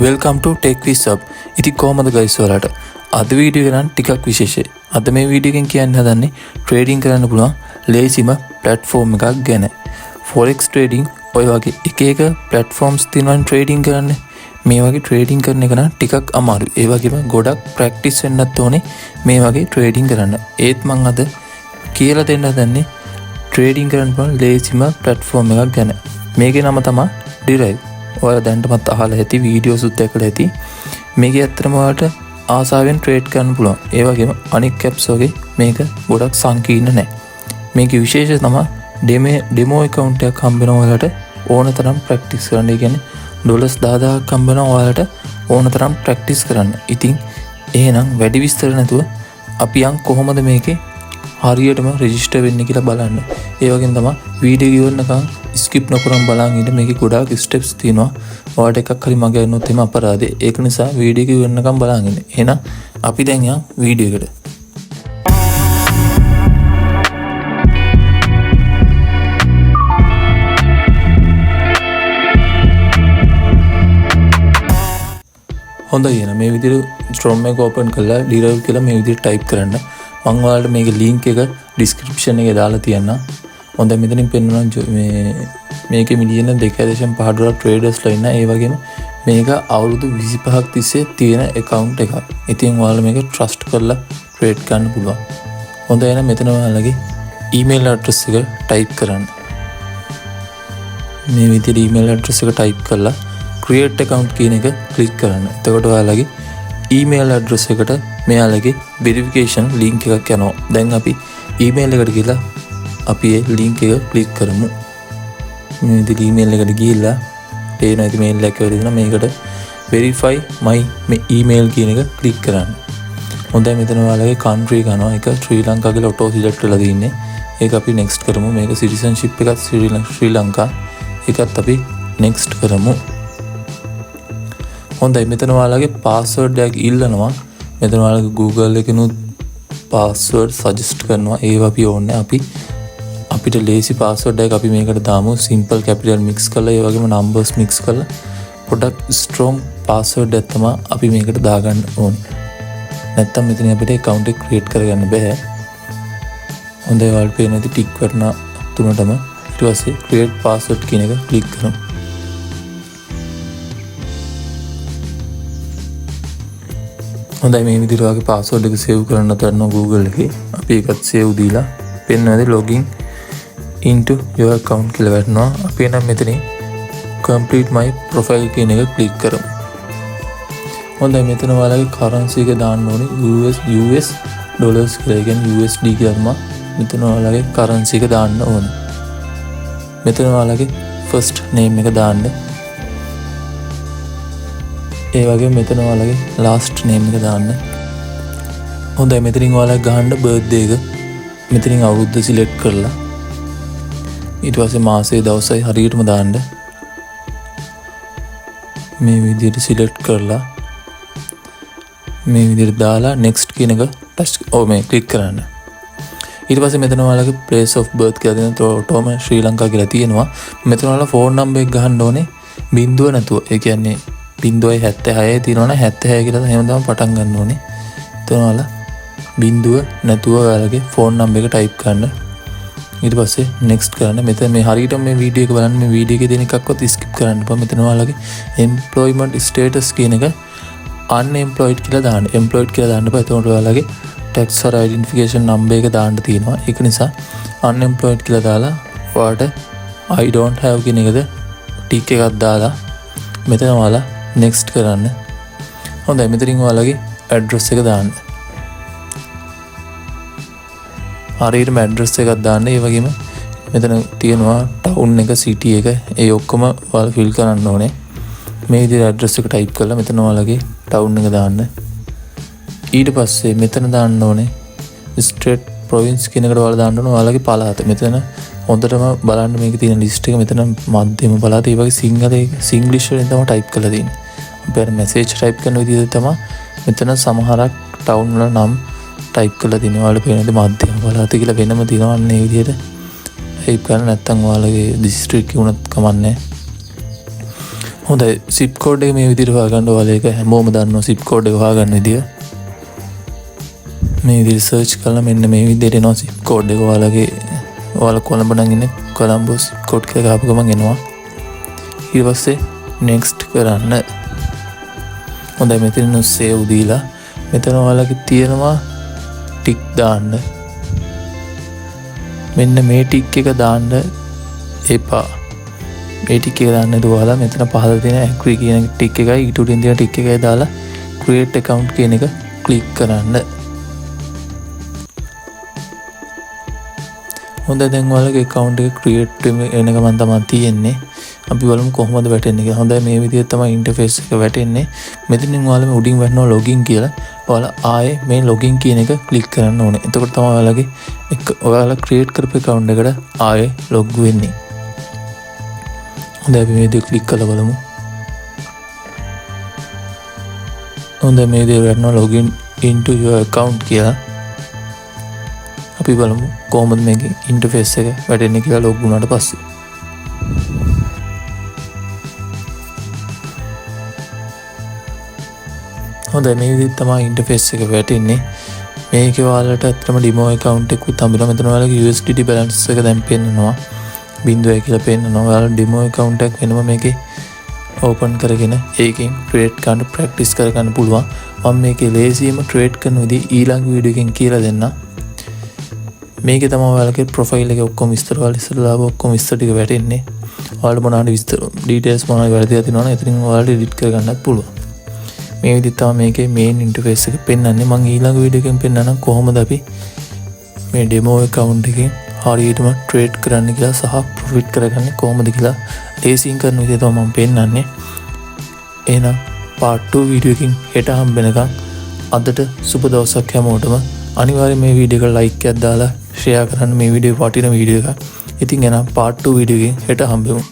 Welcome ටු tech විස් up. ඉතින් කොහමද guys ඔයාලට? අද වීඩියෝ එක නම් ටිකක් විශේෂයි. අද මේ වීඩියෝ එකෙන් කියන්න හදන්නේ ට්‍රේඩින් කරන්න පුළුවන් ලේසිම ප්ලැට්ෆෝම් එකක් ගැන. Forex trading ඔය වගේ එක එක platforms තියෙනවා ට්‍රේඩින් කරන්න. මේ වගේ ට්‍රේඩින් කරන එක නම් ටිකක් අමාරුයි. ඒ වගේම ගොඩක් ප්‍රැක්ටිස් වෙන්නත් ඕනේ මේ වගේ ට්‍රේඩින් කරන්න. ඒත් මම අද කියලා දෙන්න හදන්නේ ට්‍රේඩින් කරන්න පුළුවන් ලේසිම ප්ලැට්ෆෝම් එකක් ගැන. මේකේ නම තමයි Derive. ඔයාලා දැනටමත් අහලා ඇති වීඩියෝස් උත් දැකලා ඇති. මේකේ ඇත්තටම ඔයාලට ආසාවෙන් ට්‍රේඩ් කරන්න පුළුවන්. ඒ වගේම අනික් ඇප්ස් වගේ මේක ගොඩක් සංකීර්ණ නැහැ. මේකේ විශේෂය තමයි ඩෙමෝ account එකක් හම්බ වෙනවා ඔයාලට ඕන තරම් ප්‍රැක්ටිස් කරන්න. ඒ කියන්නේ ඩොලර්ස් 10000ක් හම්බ වෙනවා ඔයාලට ඕන තරම් ප්‍රැක්ටිස් කරන්න. ඉතින් එහෙනම් වැඩි විස්තර නැතුව අපි යන් කොහොමද මේකේ හරියටම රෙජිස්ටර් වෙන්නේ කියලා බලන්න. ඒ වගේම තමයි වීඩියෝ ඉවරනකම් ස්කිප් නොකරම බලන් ඉන්න. මේකේ ගොඩාක් ස්ටෙප්ස් තියෙනවා. ඔයාලට එකක් හරි මග යනොත් එම අපරාධේ. ඒක නිසා වීඩියෝ ඉවරනකම් බලන් ඉන්න. එහෙනම් අපි දැන් යන් වීඩියෝ එකට. හොඳයි එහෙනම් මේ විදිහට Chrome එක ඕපන් කරලා Derive කියලා මේ විදිහට ටයිප් කරන්න. මම ඔයාලට මේකේ link එක description එකේ දාලා තියන්නම්. හොඳයි මෙතනින් පෙන්වනවා මේකේ මිලියන 2.5 ඩොලර් ට්‍රේඩර්ස්ලා ඉන්න. ඒ වගේම මේක අවුරුදු 25ක් තිස්සේ තියෙන account එකක්. ඉතින් ඔයාලා මේක trust කරලා ට්‍රේඩ් කරන්න පුළුවන්. හොඳයි එහෙනම් මෙතන ඔයාලගේ email address එක type කරන්න. මේ විදිහට email address එක type කරලා create account කියන එක click කරන්න. එතකොට ඔයාලගේ email address එකට මෙයාලගේ verification link එකක් යනවා. දැන් අපි email එකට ගිහලා අපි ඒ link එක click කරමු. මේ විදිහට email එකට ගිහිල්ලා පේන ඉතින් mail එකක් වෙලා මේකට verify my email කියන එක click කරන්න. හොඳයි මෙතන ඔයාලගේ country ගන්නවා. ඒක ශ්‍රී ලංකා කියලා auto select වෙලා තියෙන්නේ. ඒක අපි next කරමු. මේක citizenship එකත් ශ්‍රී ලංකා. ඒකත් අපි next කරමු. හොඳයි මෙතන ඔයාලගේ password එකක් ඉල්ලනවා. මෙතන ඔයාලගේ Google එකනොත් password suggest කරනවා. ඒව අපි ඕනේ. අපිට ලේසි password එකක් අපි මේකට දාමු. simple capital mix කරලා ඒ වගේම numbers mix කරලා පොඩක් strong password එකක් තමයි අපි මේකට දාගන්න ඕනේ. නැත්තම් මෙතන අපිට account එක create කරගන්න බෑ. හොඳයි ඔයාලට පේන ඉතින් tick කරන තුනටම ඊට පස්සේ create password කියන එක click කරමු. හොඳයි මේ විදිහට ඔයාගේ password එක save කරන්න ගන්නවා Google එකේ. අපි ඒකත් save දීලා පෙන්වන්නේ login into your account කියලා වටනවා. අපි නම් මෙතනින් complete my profile කියන එක click කරමු. හොඳයි මෙතන ඔයාලගේ currency එක දාන්න ඕනේ US dollars කියලා. ඒ කියන්නේ USD කියලා තමයි මෙතන ඔයාලගේ currency එක දාන්න ඕනේ. මෙතන ඔයාලගේ first name එක දාන්න. ඒ වගේ මෙතන ඔයාලගේ last name එක දාන්න. හොඳයි මෙතනින් ඔයාලා ගහන්න birthday එක. මෙතනින් අවුරුද්ද select කරලා ඊට පස්සේ මාසය දවසයි හරියටම දාන්න. මේ විදිහට select කරලා මේ විදිහට දාලා next කියන එක මේ click කරන්න. ඊට පස්සේ මෙතන ඔයාලගේ place of birth කියලා දෙන ඔටෝම ශ්‍රී ලංකා කියලා තියෙනවා. මෙතන ඔයාලා phone number එක ගහන්න ඕනේ බිංදුව නැතුව. ඒ කියන්නේ 0.76 තියෙනවනේ 76 කියලා එහෙම තමයි පටන් ගන්න ඕනේ. එතන ඔයාලා බිංදුව නැතුව ඔයාලගේ phone number එක type කරන්න. ඊට පස්සේ next කරන්න. මෙතන මේ හරියට මේ වීඩියෝ එක බලන්න. මේ වීඩියෝ එකේ දෙන එකක්වත් skip කරන්න එපා. මෙතන ඔයාලගේ employment status කියන එක unemployed කියලා දාන්න. employed කියලා දාන්න එපා. එතකොට ඔයාලගේ tax or identification number එක දාන්න තියෙනවා. ඒක නිසා unemployed කියලා දාලා ඔයාලට I don't have කියන එකද tick එකක් දාලා මෙතන ඔයාලා next කරන්න. හොඳයි මෙතනින් ඔයාලගේ address එක දාන්න. හරියටම address එකක් දාන්න. ඒ වගේම මෙතන තියෙනවා town එක city එක ඒ ඔක්කොම ඔයාලා fill කරන්න ඕනේ. මේ විදිහට address එක type කරලා මෙතන ඔයාලගේ town එක දාන්න. ඊට පස්සේ මෙතන දාන්න ඕනේ state province කියන එකට ඔයාලා දාන්න ඕනේ ඔයාලගේ පළාත. මෙතන හොඳටම බලන්න මේකේ තියෙන list එක මෙතන මධ්‍යම පළාත. ඒ වගේ සිංග්ලිෂ් වලින් තමයි type කරලා තියෙන්නේ. අපි අර message type කරන විදිහට තමයි මෙතන සමහරක් town වල නම් type කරලා තියෙනවා. ඔයාලට පේනද මධ්‍යම පළාත කියලා වෙනම තියෙනවා. අන්න ඒ විදිහට type කරන්න. නැත්නම් ඔයාලගේ district එක උනත් කමන්නේ. හොඳයි සිප් කෝඩ් එක මේ විදිහට හොයාගන්න ඔයාලා ඒක හැමෝම දන්නවා සිප් කෝඩ් එක හොයාගන්න විදිය. මේ විදිහට සර්ච් කරලා මෙන්න මේ විදිහට එනවා සිප් කෝඩ් එක ඔයාලා කොළඹ නම් ඉන්නේ කොළඹ සිප් කෝඩ් කියලා ගාපු ගමන් එනවා. ඊට පස්සේ next කරන්න. හොඳයි මෙතන save දීලා මෙතන ඔයාලගේ තියෙනවා ටික් දාන්න. මෙන්න මේ ටික් එක දාන්න එපා. මේ ටික් එක දාන්න දුවලා මෙතන පහළ තියෙන agree කියන ටික් එකයි ඊට උඩින් තියෙන ටික් එකයි දාලා create account කියන එක ක්ලික් කරන්න. හොඳයි දැන් ඔයාලගේ account එක create වෙන ගමන් තමයි තියෙන්නේ. අපි බලමු කොහොමද වැටෙන්නේ කියලා. හොඳයි මේ විදිහට තමයි interface එක වැටෙන්නේ. මෙතනින් ඔයාලා උඩින් වැටෙනවා login කියලා. ඔයාලා ආයේ මේ login කියන එක ක්ලික් කරන්න ඕනේ. එතකොට තමයි ඔයාලා create කරපු account එකට ආයේ log වෙන්නේ. හොඳයි අපි මේ විදිහට ක්ලික් කරලා බලමු. හොඳයි මේ විදිහට වැටෙනවා login into your account කියලා. අපි බලමු කොහොමද මේකේ interface එක වැටෙන්නේ කියලා log වුණාට පස්සේ. හොඳයි මේ විදිහට තමයි interface එක වැටෙන්නේ. මේකේ ඔයාලට අත්‍තරම demo account එකකුත් හම්බෙනවා. මෙතන ඔයාලගේ USDT balance එක දැන් පෙන්නනවා. 0 කියලා පෙන්නනවා. ඔයාලා demo account එකක් වෙනම මේකේ open කරගෙන ඒකෙන් trade කරන්න practice කරගන්න පුළුවන්. මම මේකේ ලේසියෙන්ම trade කරන විදිහ ඊළඟ වීඩියෝ එකෙන් කියලා දෙන්නම්. මේකේ තමයි ඔයාලගේ profile එකේ ඔක්කොම විස්තර ඔයාලා ඉස්සරලා ඔක්කොම විස්තර ටික වැටෙන්නේ. ඔයාලට මොනවාද විස්තර details මොනවාද වැරදිලා තියෙනවා නම් එතනින් ඔයාලට edit කරගන්නත් පුළුවන්. මේ විදිහට තමයි මේකේ main interface එක පෙන්වන්නේ. මම ඊළඟ වීඩියෝ එකෙන් පෙන්නනම් කොහොමද අපි මේ demo account එකෙන් හරියටම trade කරන්න කියලා සහ profit කරගන්නේ කොහොමද කියලා ලේසියෙන් කරන විදිහ තමයි මම පෙන්නන්නේ. එහෙනම් part 2 වීඩියෝ එකකින් හෙට හම්බ වෙනකන් අදට සුබ දවසක් හැමෝටම. අනිවාර්යයෙන් මේ වීඩියෝ එක like එකක් දාලා share කරන්න. මේ වීඩියෝ වටින වීඩියෝ එකක්. ඉතින් එහෙනම් part 2 වීඩියෝ එකකින් හෙට හම්බෙමු.